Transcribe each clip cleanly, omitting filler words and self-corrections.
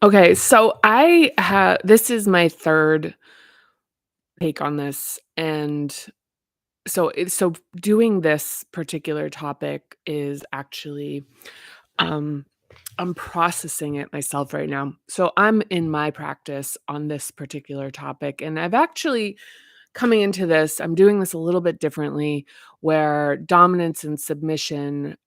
Okay, so I have this is my third take on this, and so doing this particular topic is actually, um I'm processing it myself right now. So I'm in my practice on this particular topic, and I've actually coming into this, I'm doing this a little bit differently where dominance and submission,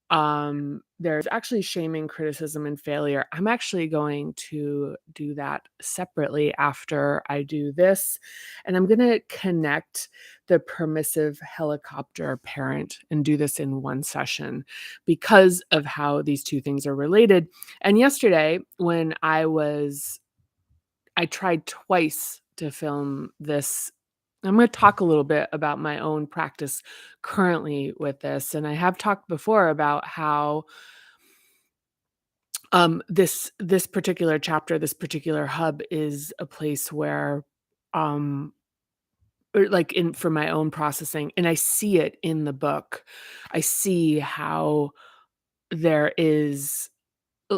there's actually shaming, criticism, and failure. I'm actually going to do that separately after I do this. And I'm going to connect the permissive helicopter parent and do this in one session because of how these two things are related. And yesterday, I tried twice to film this. I'm gonna talk a little bit about my own practice currently with this, and I have talked before about how, this particular chapter, this particular hub is a place where, um like, in for my own processing, and I see it in the book. I see how there is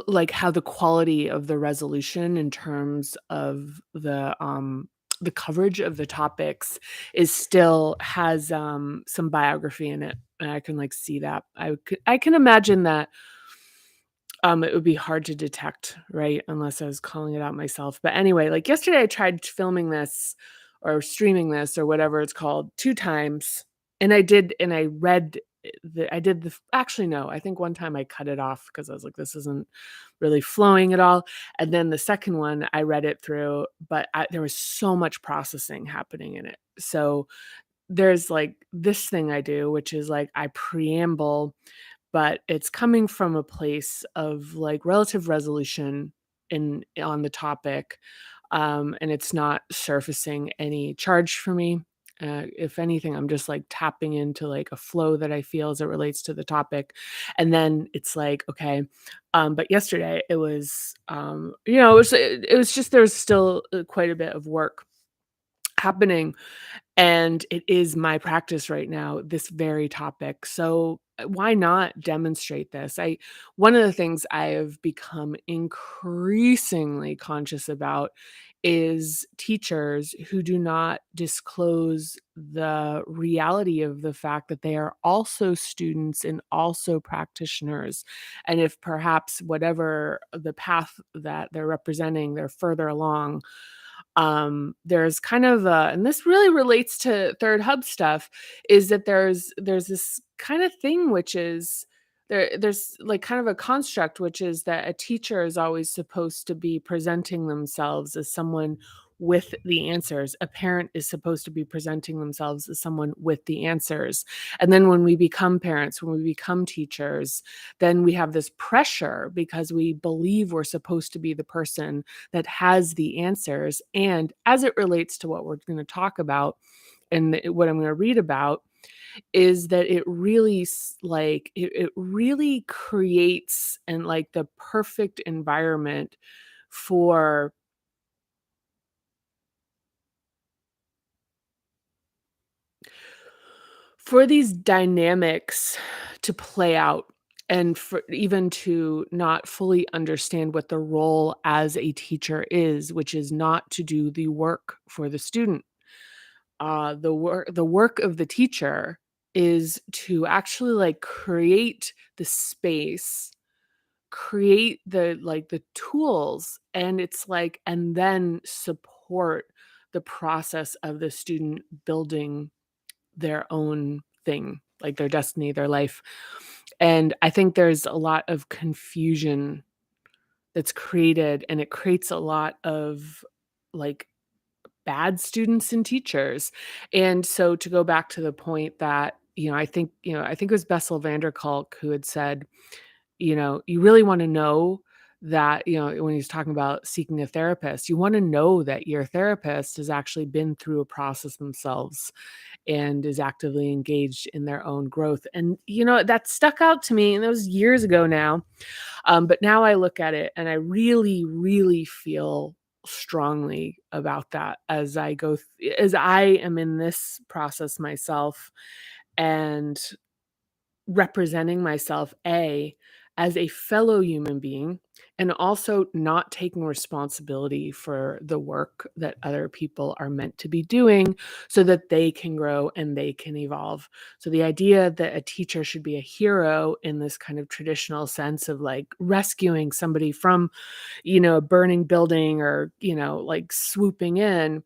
like, how the quality of the resolution in terms of the coverage of the topics is still has, some biography in it, and I can, like, see that. I can imagine that, it would be hard to detect, right, unless I was calling it out myself, but anyway, like, yesterday I tried filming this or streaming this or whatever it's called 2 times, and I read I did the actually, no, I think one time I cut it off because I was like, "This isn't really flowing at all," and then the second one, I read it through, but there was so much processing happening in it. So, there's, like, this thing I do, which is, like, I preamble, but it's coming from a place of, like, relative resolution in on the topic, and it's not surfacing any charge for me. If anything, I'm just, like, tapping into, like, a flow that I feel as it relates to the topic, and then it's like, okay, but yesterday it was, it was just there was still, quite a bit of work happening, and it is my practice right now, this very topic. So, why not demonstrate this? I One of the things I have become increasingly conscious about is teachers who do not disclose the reality of the fact that they are also students and also practitioners. And if perhaps whatever the path that they're representing, they're further along, there's kind of a and this really relates to third hub stuff, is that there's this kind of thing which is there's like kind of a construct which is that a teacher is always supposed to be presenting themselves as someone with the answers. A parent is supposed to be presenting themselves as someone with the answers. And then when we become parents, when we become teachers, then we have this pressure because we believe we're supposed to be the person that has the answers. And as it relates to what we're going to talk about and what I'm going to read about, is that it really it really creates and like the perfect environment for these dynamics to play out, and for even to not fully understand what the role as a teacher is, which is not to do the work for the student. The work of the teacher is to actually, like, create the space, create the tools, and it's like and then support the process of the student building their own thing, like their destiny, their life. And I think there's a lot of confusion that's created, and it creates a lot of, like, bad students and teachers. And so to go back to the point that, I think it was Bessel van der Kolk who had said, you really wanna know that, when he's talking about seeking a therapist, you wanna know that your therapist has actually been through a process themselves and is actively engaged in their own growth. And, that stuck out to me, and that was years ago now. But now I look at it and I really, really feel strongly about that as as I am in this process myself and representing myself, A, as a fellow human being, and also not taking responsibility for the work that other people are meant to be doing so that they can grow and they can evolve. So the idea that a teacher should be a hero in this kind of traditional sense of like rescuing somebody from, a burning building or, like swooping in,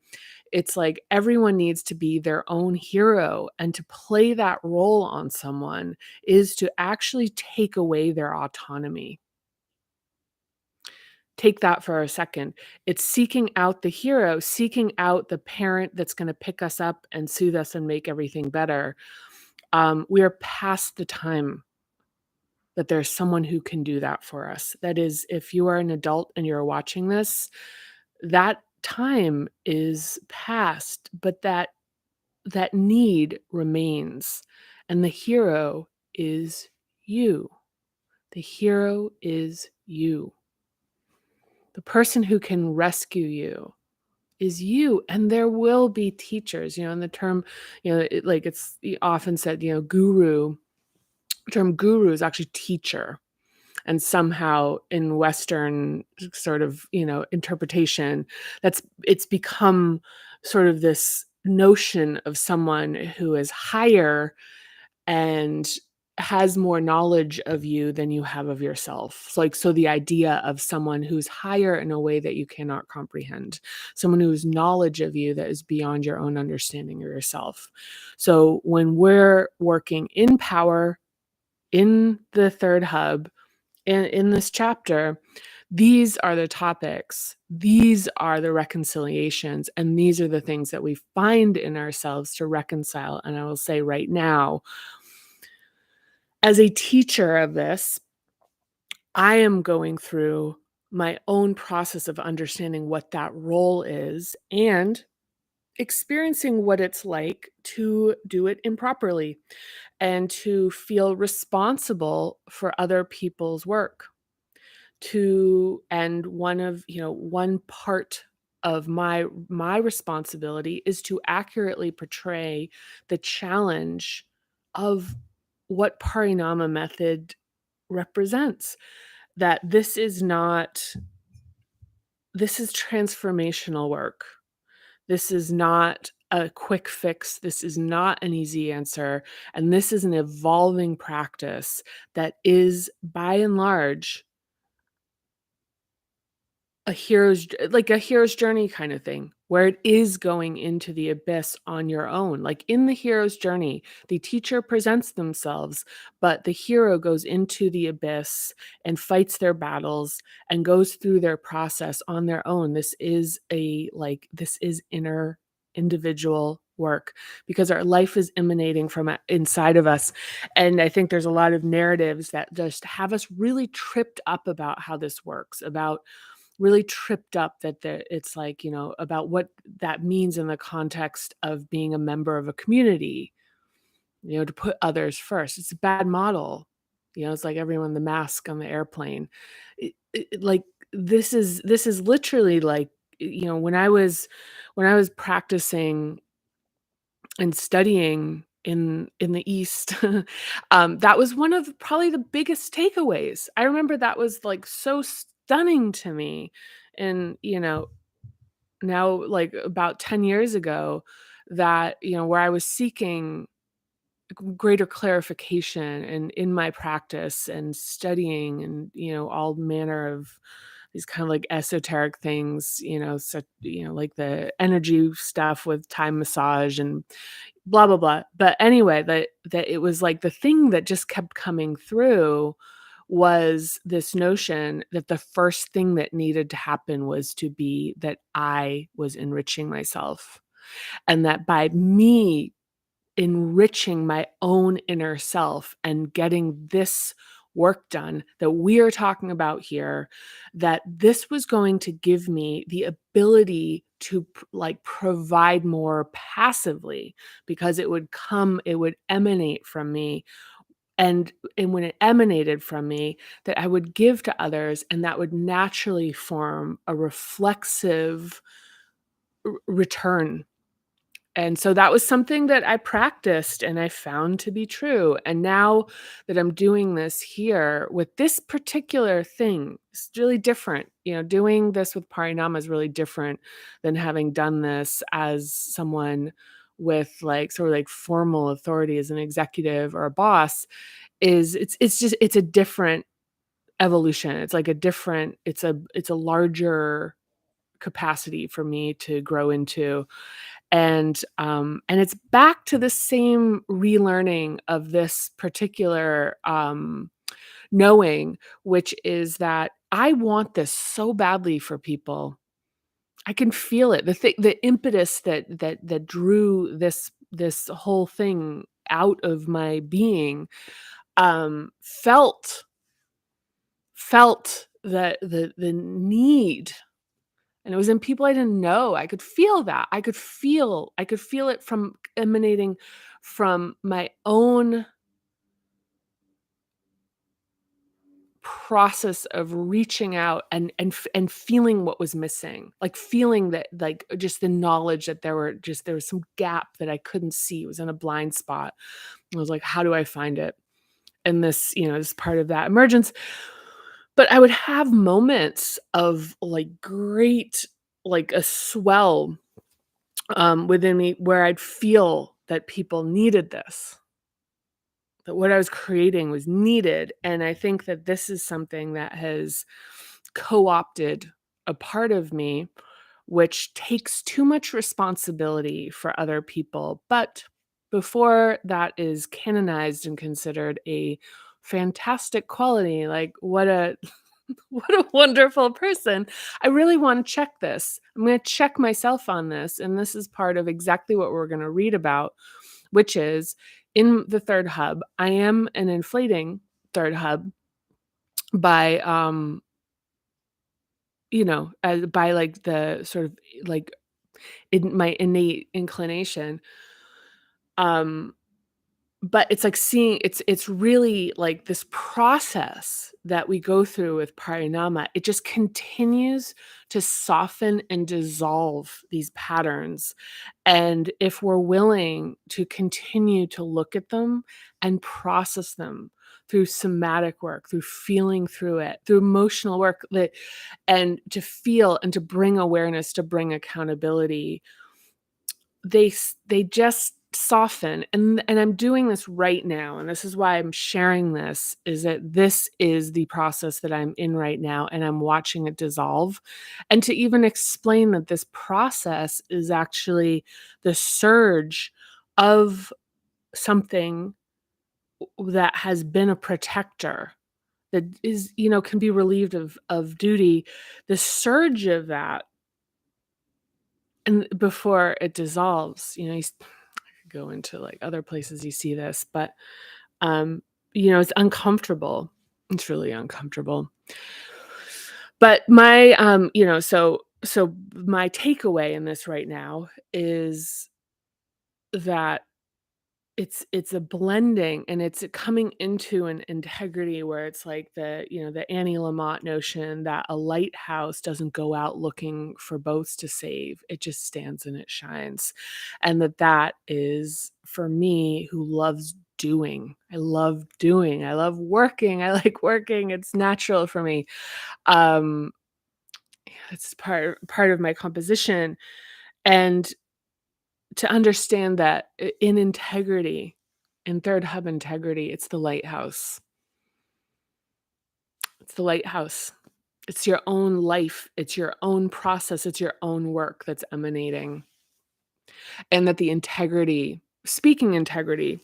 it's like everyone needs to be their own hero, and to play that role on someone is to actually take away their autonomy. Take that for a second. It's seeking out the hero, seeking out the parent that's gonna pick us up and soothe us and make everything better. We are past the time that there's someone who can do that for us. That is, if you are an adult and you're watching this, that time is past, but that need remains, and the hero is you. The hero is you. The person who can rescue you is you, and there will be teachers, and the term, it's often said, guru. The term guru is actually teacher, and somehow in Western sort of, interpretation, it's become sort of this notion of someone who is higher and has more knowledge of you than you have of yourself. So the idea of someone who's higher in a way that you cannot comprehend, someone whose knowledge of you that is beyond your own understanding of yourself. So when we're working in power in the third hub, in this chapter, these are the topics, these are the reconciliations, and these are the things that we find in ourselves to reconcile. And I will say right now, as a teacher of this, I am going through my own process of understanding what that role is and experiencing what it's like to do it improperly and to feel responsible for other people's work. And one part of my responsibility is to accurately portray the challenge of what Parinama method represents. That this is transformational work. This is not a quick fix. This is not an easy answer. And this is an evolving practice that is, by and large, a hero's journey kind of thing, where it is going into the abyss on your own. Like in the hero's journey, the teacher presents themselves, but the hero goes into the abyss and fights their battles and goes through their process on their own. This is inner individual work, because our life is emanating from inside of us. And I think there's a lot of narratives that just have us really tripped up about how this works, about really tripped up it's like, about what that means in the context of being a member of a community, to put others first. It's a bad model. It's like everyone the mask on the airplane. Like this is literally like, when I was practicing and studying in the East, that was one of probably the biggest takeaways. I remember that was, like, so stunning to me, and, now, like, about 10 years ago, that, where I was seeking greater clarification and in my practice and studying and, all manner of these kind of, like, esoteric things, like the energy stuff with time massage and blah, blah, blah. But anyway, that it was like the thing that just kept coming through was this notion that the first thing that needed to happen was to be that I was enriching myself, and that by me enriching my own inner self and getting this work done that we are talking about here, that this was going to give me the ability to provide more passively, because it would emanate from me, and when it emanated from me, that I would give to others, and that would naturally form a reflexive return And so that was something that I practiced and I found to be true. And now that I'm doing this here with this particular thing, it's really different. Doing this with Parinama is really different than having done this as someone with like sort of like formal authority as an executive or a boss. It's a different evolution. It's like a different, it's a larger capacity for me to grow into. And it's back to the same relearning of this particular, knowing, which is that I want this so badly for people. I can feel it. The impetus that drew this whole thing out of my being, felt the need. And it was in people I didn't know. I could feel that. I could feel it from emanating from my own process of reaching out and feeling what was missing. Like feeling that, like, just the knowledge that there was some gap that I couldn't see. It was in a blind spot. I was like, how do I find it? And this part of that emergence. But I would have moments of like great, like a swell within me where I'd feel that people needed this, that what I was creating was needed. And I think that this is something that has co opted a part of me, which takes too much responsibility for other people. But before that is canonized and considered a fantastic quality, like what a what a wonderful person. I really want to check this. I'm going to check myself on this. And this is part of exactly what we're going to read about, which is in the third hub. I am an inflating third hub by, by like the sort of like in my innate inclination. Um, But it's like seeing it's really like this process that we go through with Parinama. It just continues to soften and dissolve these patterns. And if we're willing to continue to look at them and process them through somatic work, through feeling through it, through emotional work, and to feel and to bring awareness, to bring accountability, they just soften. And I'm doing this right now, and this is why I'm sharing this, is that this is the process that I'm in right now, and I'm watching it dissolve. And to even explain that this process is actually the surge of something that has been a protector, that is, can be relieved of duty, the surge of that, and before it dissolves, go into like other places you see this, but um, it's uncomfortable. It's really uncomfortable. But my so my takeaway in this right now is that it's a blending, and it's coming into an integrity where it's like the Annie Lamott notion that a lighthouse doesn't go out looking for boats to save. It just stands and it shines. And that is for me, who loves doing. I love doing. I love working. I like working. It's natural for me. Um it's part of my composition. And to understand that in integrity, in third hub integrity, it's the lighthouse. It's the lighthouse. It's your own life. It's your own process. It's your own work that's emanating. And that the integrity, speaking integrity,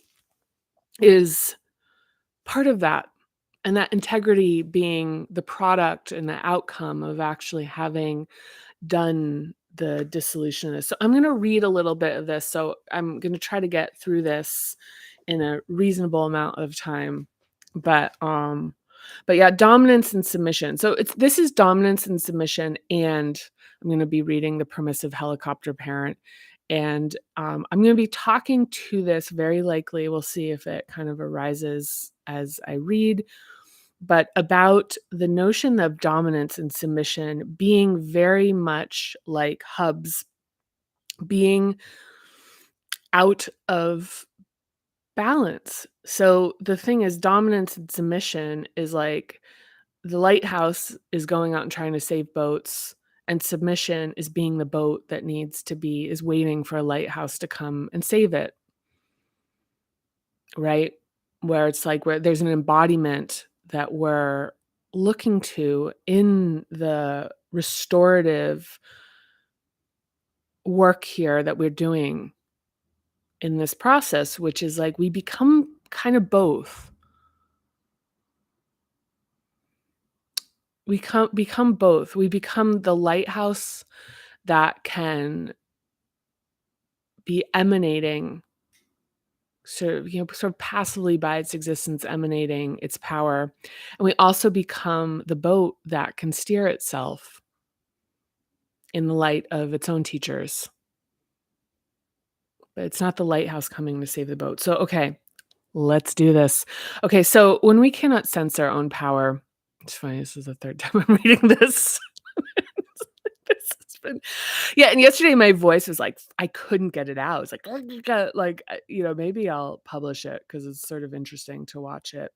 is part of that. And that integrity being the product and the outcome of actually having done the dissolution of this. So I'm going to read a little bit of this. So I'm going to try to get through this in a reasonable amount of time. But yeah, dominance and submission. So this is dominance and submission, and I'm going to be reading the permissive helicopter parent. And I'm going to be talking to this very likely. We'll see if it kind of arises as I read, but about the notion of dominance and submission being very much like hubs, being out of balance. So the thing is, dominance and submission is like the lighthouse is going out and trying to save boats, and submission is being the boat that is waiting for a lighthouse to come and save it, right? Where it's like where there's an embodiment that we're looking to in the restorative work here that we're doing in this process, which is like we become kind of both. We become both. We become the lighthouse that can be emanating sort of passively by its existence, emanating its power. And we also become the boat that can steer itself in the light of its own teachers. But it's not the lighthouse coming to save the boat. So, okay, let's do this. Okay, so when we cannot sense our own power, it's funny, this is the third time I'm reading this. This has been yeah, and yesterday my voice was like, I couldn't get it out. It's like, maybe I'll publish it because it's sort of interesting to watch it,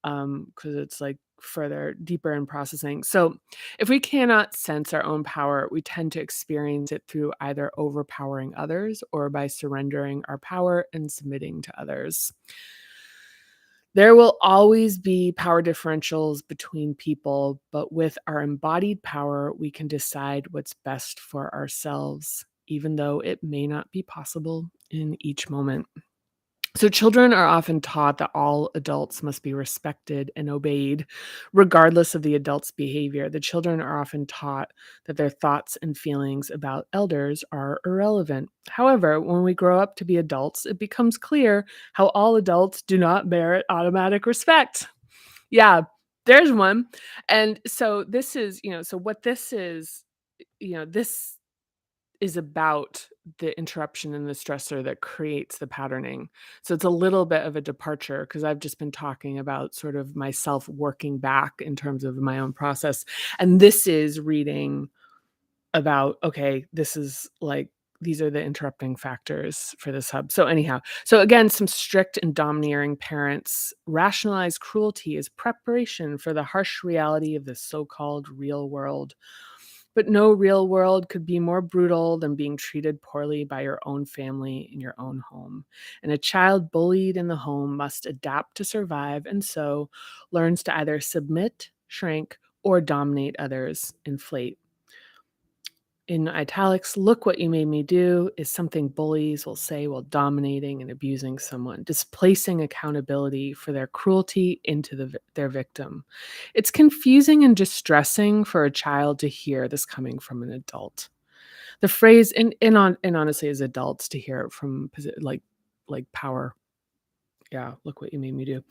because it's, like, further deeper in processing. So, if we cannot sense our own power, we tend to experience it through either overpowering others or by surrendering our power and submitting to others. There will always be power differentials between people, but with our embodied power, we can decide what's best for ourselves, even though it may not be possible in each moment. So, children are often taught that all adults must be respected and obeyed, regardless of the adult's behavior. The children are often taught that their thoughts and feelings about elders are irrelevant. However, when we grow up to be adults, it becomes clear how all adults do not merit automatic respect. Yeah, there's one. And so, what this this is about the interruption and the stressor that creates the patterning. So it's a little bit of a departure because I've just been talking about sort of myself working back in terms of my own process. And this is reading about, okay, this is like, these are the interrupting factors for this hub. So, anyhow, so again, some strict and domineering parents rationalize cruelty as preparation for the harsh reality of the so called real world. But no real world could be more brutal than being treated poorly by your own family in your own home. And a child bullied in the home must adapt to survive and so learns to either submit, shrink, or dominate others, inflate. In italics, look what you made me do is something bullies will say while dominating and abusing someone, displacing accountability for their cruelty into their victim. It's confusing and distressing for a child to hear this coming from an adult. The phrase, and honestly, as adults, to hear it from like power. Yeah, look what you made me do.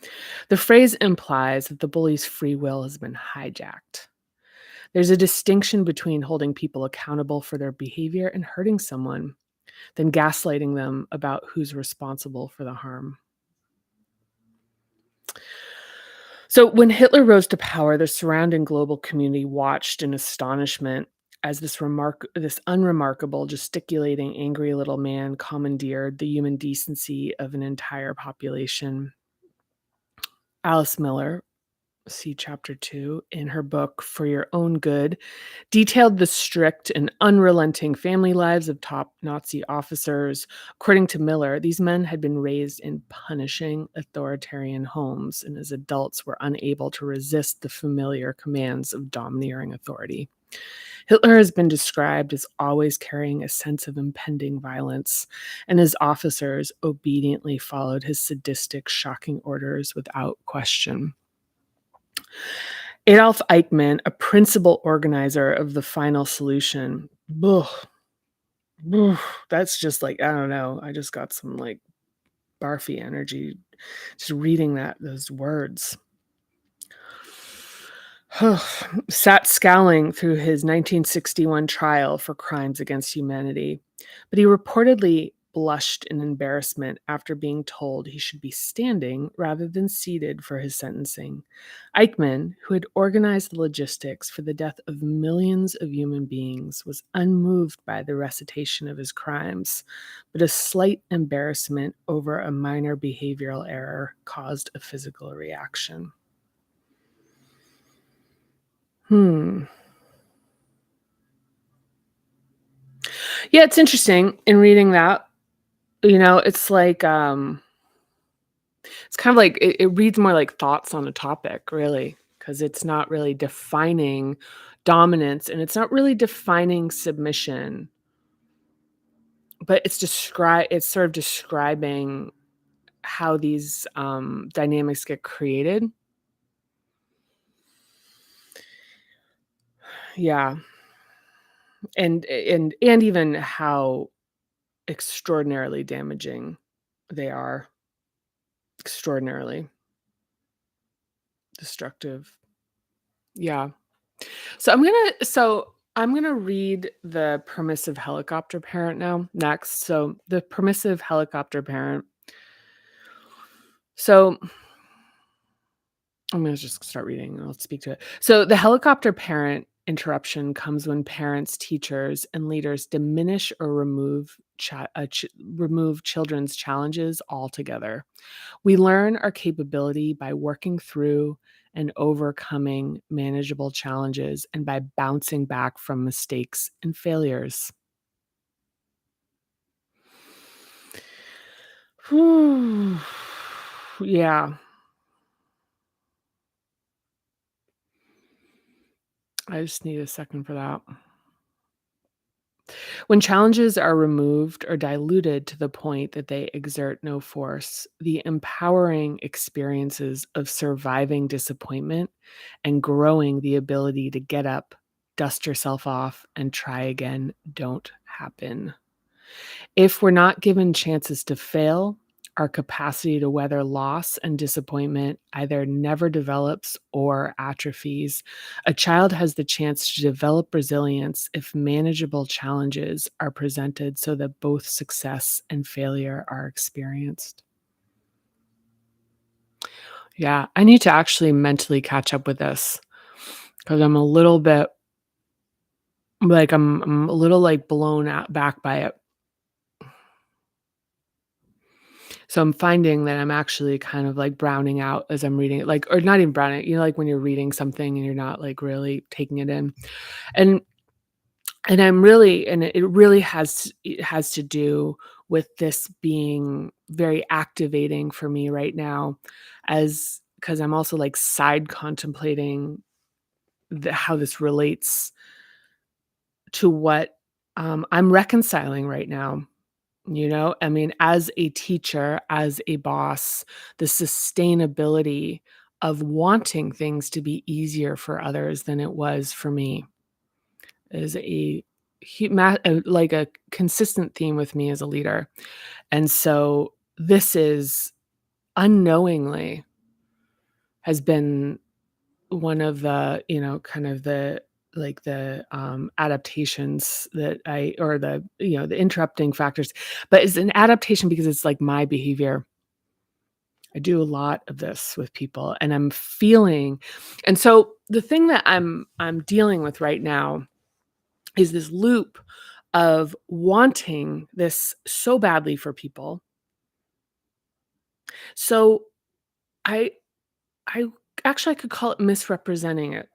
The phrase implies that the bully's free will has been hijacked. There's a distinction between holding people accountable for their behavior and hurting someone, than gaslighting them about who's responsible for the harm. So when Hitler rose to power, the surrounding global community watched in astonishment as this unremarkable, gesticulating, angry little man commandeered the human decency of an entire population. Alice Miller, see chapter 2 in her book For Your Own Good, detailed the strict and unrelenting family lives of top Nazi officers. According to Miller, these men had been raised in punishing authoritarian homes and as adults were unable to resist the familiar commands of domineering authority. Hitler has been described as always carrying a sense of impending violence, and his officers obediently followed his sadistic, shocking orders without question. Adolf Eichmann, a principal organizer of the Final Solution. Ugh, that's just like, I don't know. I just got some like barfy energy just reading those words. Sat scowling through his 1961 trial for crimes against humanity, but he reportedly blushed in embarrassment after being told he should be standing rather than seated for his sentencing. Eichmann, who had organized the logistics for the death of millions of human beings, was unmoved by the recitation of his crimes, but a slight embarrassment over a minor behavioral error caused a physical reaction. Yeah, it's interesting in reading that. It's like, it's kind of like it reads more like thoughts on a topic, really, because it's not really defining dominance and it's not really defining submission, but it's sort of describing how these dynamics get created. Yeah, and even how extraordinarily damaging they are, extraordinarily destructive. Yeah. So I'm gonna read the permissive helicopter parent now next. So the permissive helicopter parent. So I'm gonna just start reading and I'll speak to it. So the helicopter parent interruption comes when parents, teachers, and leaders diminish or remove children's challenges altogether. We learn our capability by working through and overcoming manageable challenges and by bouncing back from mistakes and failures. Whew. Yeah, I just need a second for that. When challenges are removed or diluted to the point that they exert no force, the empowering experiences of surviving disappointment and growing the ability to get up, dust yourself off, and try again don't happen. If we're not given chances to fail, our capacity to weather loss and disappointment either never develops or atrophies. A child has the chance to develop resilience if manageable challenges are presented so that both success and failure are experienced. Yeah, I need to actually mentally catch up with this because I'm a little bit like I'm a little like blown out back by it. So I'm finding that I'm actually kind of like browning out as I'm reading it, like, or not even browning, like when you're reading something and you're not like really taking it in. And it really it has to do with this being very activating for me right now, as because I'm also like side contemplating how this relates to what I'm reconciling right now. I mean, as a teacher, as a boss, the sustainability of wanting things to be easier for others than it was for me is like a consistent theme with me as a leader. And so this is unknowingly has been one of the, kind of the adaptations that the interrupting factors, but it's an adaptation because it's like my behavior. I do a lot of this with people and I'm feeling, and so the thing that I'm dealing with right now is this loop of wanting this so badly for people. So I I actually I could call it misrepresenting it.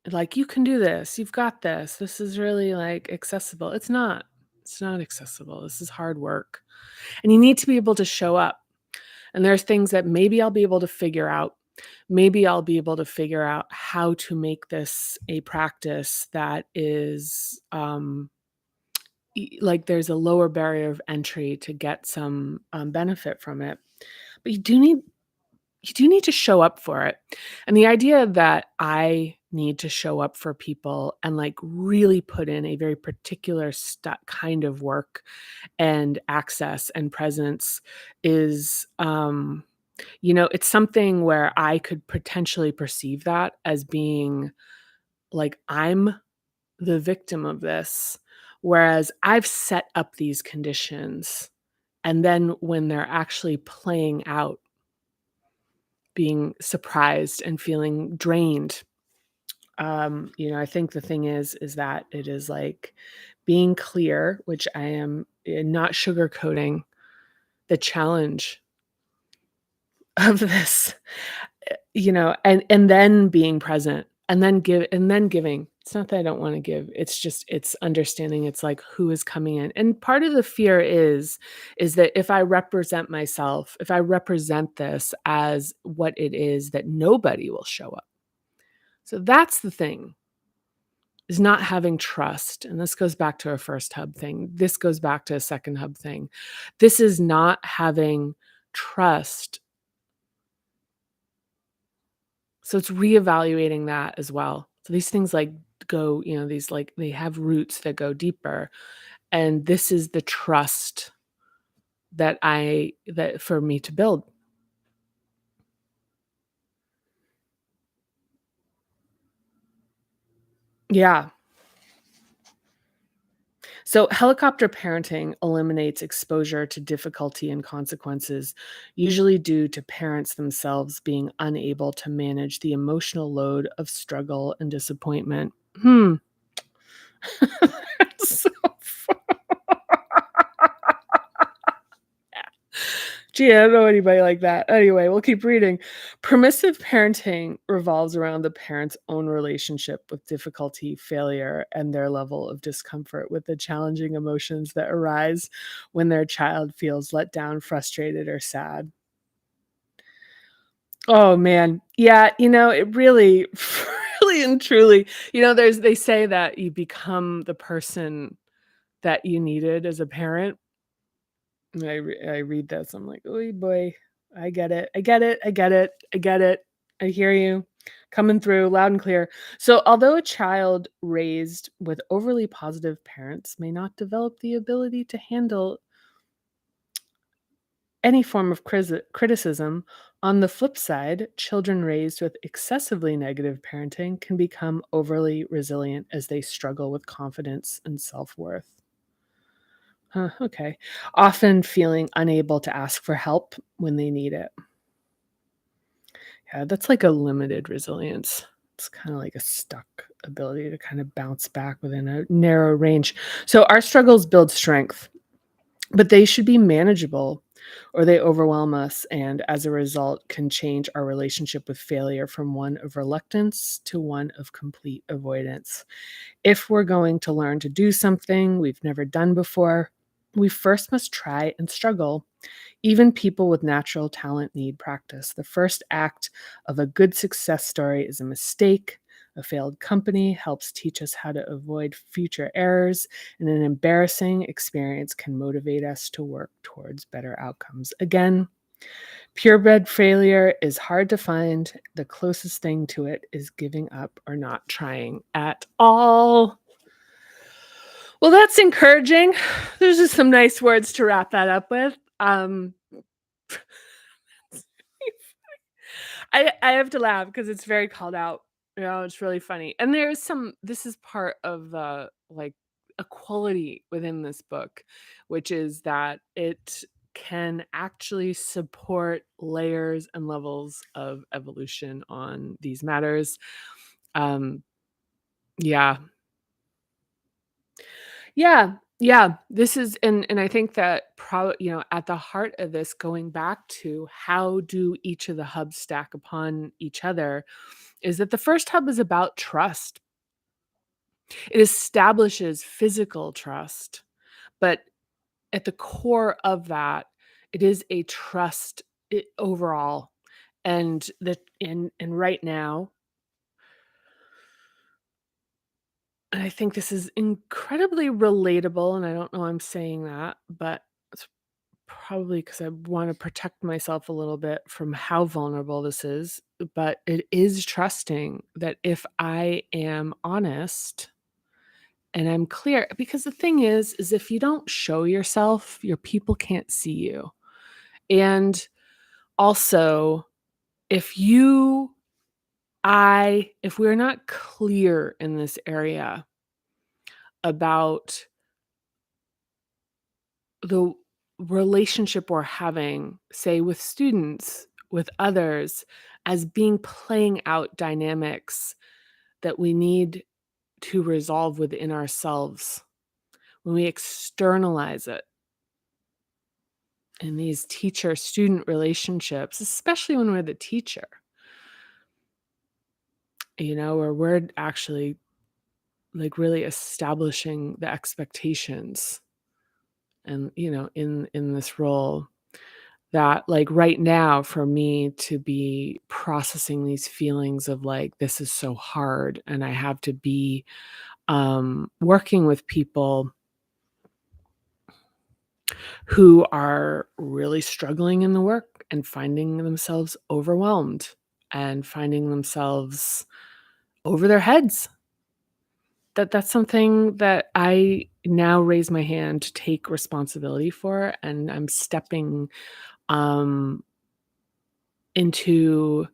Like, "You can do this. You've got this. This is really, like, accessible." It's not. It's not accessible. This is hard work, and you need to be able to show up, and there's things that maybe I'll be able to figure out. Maybe I'll be able to figure out how to make this a practice that is, like, there's a lower barrier of entry to get some, benefit from it, but you do need to show up for it. And the idea that I need to show up for people and like really put in a very particular kind of work and access and presence is, it's something where I could potentially perceive that as being like I'm the victim of this, Whereas I've set up these conditions, and then when they're actually playing out, being surprised and feeling drained. I think the thing is that it is like being clear, which I am not sugarcoating the challenge of this, and then being present and then giving. It's not that I don't want to give. It's just it's understanding it's like who is coming in. And part of the fear is that if I represent myself, if I represent this as what it is, that nobody will show up. So that's the thing, is not having trust. And this goes back to our first hub thing. This goes back to a second hub thing. This is not having trust. So it's reevaluating that as well. So these things like go, these like they have roots that go deeper. And this is the trust that for me to build. Yeah. So, helicopter parenting eliminates exposure to difficulty and consequences, usually due to parents themselves being unable to manage the emotional load of struggle and disappointment. Hmm. So Gee, I don't know anybody like that. Anyway, we'll keep reading. Permissive parenting revolves around the parent's own relationship with difficulty, failure, and their level of discomfort with the challenging emotions that arise when their child feels let down, frustrated, or sad. Oh man. Yeah, it really, really and truly, they say that you become the person that you needed as a parent. And I read this, I'm like, "Oy boy, I get it, I get it, I get it, I get it. I hear you, coming through loud and clear." So, although a child raised with overly positive parents may not develop the ability to handle any form of criticism, on the flip side, children raised with excessively negative parenting can become overly resilient as they struggle with confidence and self-worth. Huh, okay. Often feeling unable to ask for help when they need it. Yeah, that's like a limited resilience. It's kind of like a stuck ability to kind of bounce back within a narrow range. So our struggles build strength, but they should be manageable or they overwhelm us and as a result can change our relationship with failure from one of reluctance to one of complete avoidance. If we're going to learn to do something we've never done before, we first must try and struggle. Even people with natural talent need practice. The first act of a good success story is a mistake. A failed company helps teach us how to avoid future errors, and an embarrassing experience can motivate us to work towards better outcomes. Again, purebred failure is hard to find. The closest thing to it is giving up or not trying at all. Well, that's encouraging. There's just some nice words to wrap that up with. I have to laugh because it's very called out. It's really funny. And there's some this is part of the like a quality within this book, which is that it can actually support layers and levels of evolution on these matters. Um, yeah. Yeah. Yeah. This is and I think that at the heart of this, going back to how do each of the hubs stack upon each other, is that the first hub is about trust. It establishes physical trust, but at the core of that, it is a trust overall. And right now, and I think this is incredibly relatable, and I don't know I'm saying that, but it's probably because I want to protect myself a little bit from how vulnerable this is. But it is trusting that if I am honest and I'm clear, because the thing is if you don't show yourself, your people can't see you. And also, if you, if we're not clear in this area about the relationship we're having, say, with students, with others, as being playing out dynamics that we need to resolve within ourselves. When we externalize it in these teacher-student relationships, especially when we're the teacher, where we're actually, like, really establishing the expectations and, in this role, that, like, right now for me to be processing these feelings of, like, this is so hard and I have to be, working with people who are really struggling in the work and finding themselves overwhelmed and finding themselves over their heads. That's something that I now raise my hand to take responsibility for, and I'm stepping, um, into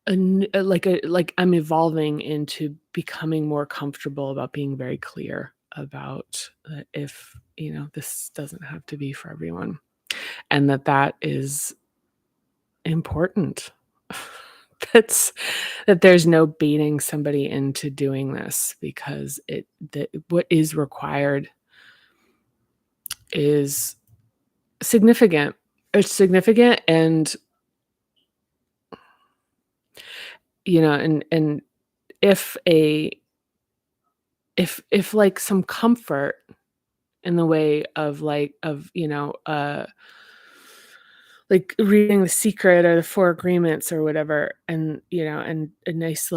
like I'm evolving into becoming more comfortable about being very clear about, if, this doesn't have to be for everyone, and that is important. That's that there's no baiting somebody into doing this because what is required is significant. It's significant and, and if a if like some comfort in the way of like reading The Secret or the Four Agreements or whatever, and and a nice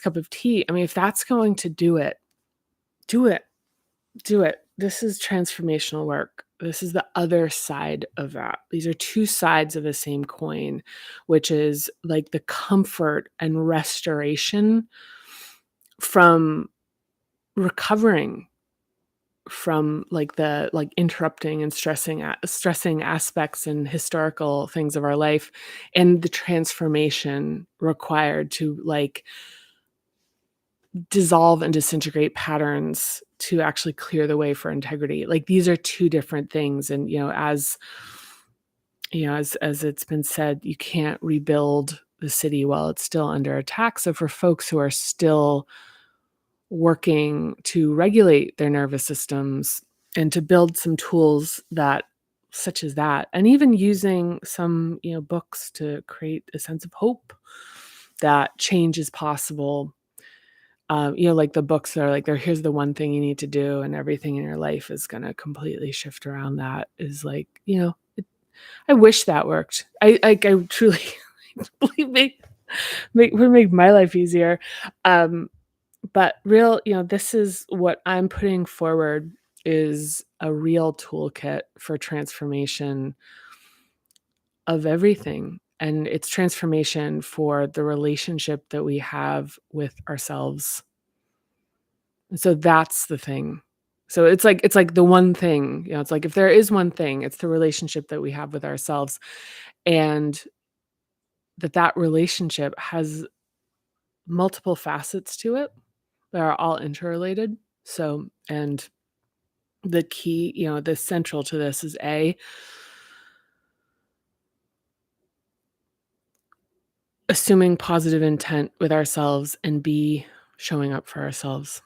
cup of tea. I mean, if that's going to do it, do it. Do it. This is transformational work. This is the other side of that. These are two sides of the same coin, which is like the comfort and restoration from recovering from like the interrupting and stressing aspects and historical things of our life, and the transformation required to like dissolve and disintegrate patterns to actually clear the way for integrity. Like these are two different things, and as it's been said, you can't rebuild the city while it's still under attack. So for folks who are still working to regulate their nervous systems and to build some tools that such as that, and even using some books to create a sense of hope that change is possible, like the books that are like, here's the one thing you need to do and everything in your life is going to completely shift around. That is like, I wish that worked. I truly believe me, would make my life easier. But real, this is what I'm putting forward, is a real toolkit for transformation of everything. And it's transformation for the relationship that we have with ourselves. And so that's the thing. So it's like the one thing, it's like if there is one thing, it's the relationship that we have with ourselves, and that relationship has multiple facets to it that are all interrelated. So, and the key, the central to this is assuming positive intent with ourselves, and B, showing up for ourselves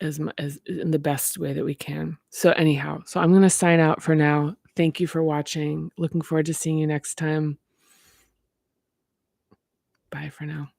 as in the best way that we can. So anyhow, I'm going to sign out for now. Thank you for watching. Looking forward to seeing you next time. Bye for now.